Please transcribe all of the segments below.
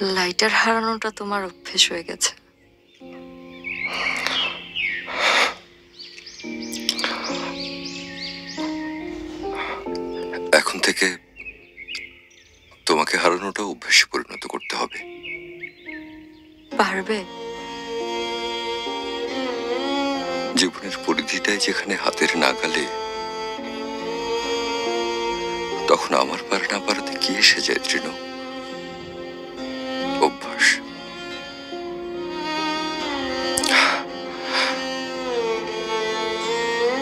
Lighter হারানোটা তোমার অভ্যেস হয়ে গেছে। এখন থেকে তোমাকে হারানোটা অভ্যেসে পরিণত করতে হবে। পারবে? জীবনের পরিধিটাই যেখানে হাতের নাগালে, তখন আমার পার না পারাতে কি এসে যায় তৃণ? অভ্যাস।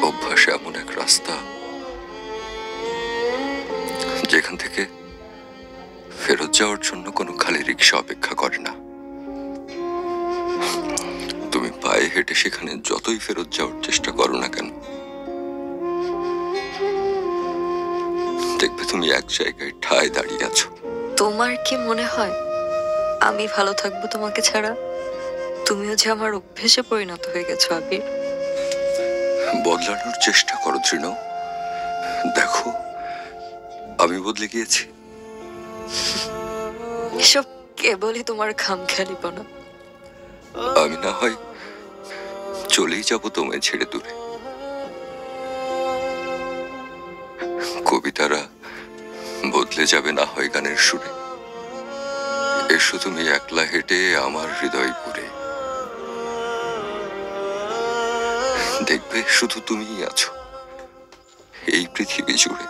অভ্যাস এমন এক রাস্তা যেখান থেকে ফেরত যাওয়ার জন্য কোনো খালি রিক্সা অপেক্ষা করে না। তুমি পায়ে হেঁটে সেখানে যতই ফেরত যাওয়ার চেষ্টা করো না কেন, দেখবে তুমি এক জায়গায় ঠায় দাঁড়িয়ে আছো। তোমার কি মনে হয় আমি ভালো থাকবো তোমাকে ছাড়া? তুমিও যে আমার অভ্যেসে পরিণত হয়ে গেছো আবির। বদলানোর চেষ্টা করো তৃণ, দেখো আমি বদলে গিয়েছি। এসব কেবলই তোমার খামখেয়ালিপনা। আমি না হয় চলেই যাব তোমায় ছেড়ে দূরে। কবিতারা বদলে যাবে না হয় গানের সুরে। এসো তুমি একলা হেঁটে আমার হৃদয় পুরে, দেখবে শুধু তুমিই আছো এই পৃথিবী জুড়ে।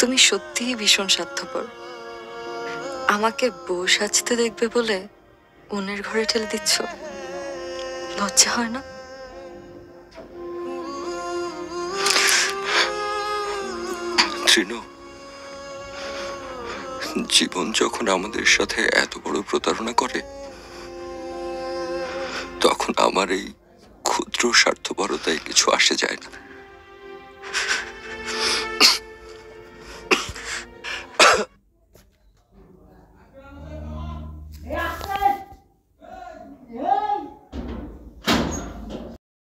তুমি সত্যিই ভীষণ স্বার্থপর। আমাকে বউ সাজতে দেখবে বলে অন্যের ঘরে ঠেলে দিচ্ছ, লজ্জা হয় না? তৃণ, জীবন যখন আমাদের সাথে এত বড় প্রতারণা করে, তখন আমার এই ক্ষুদ্র স্বার্থপরতায় কিছু আসে যায় না।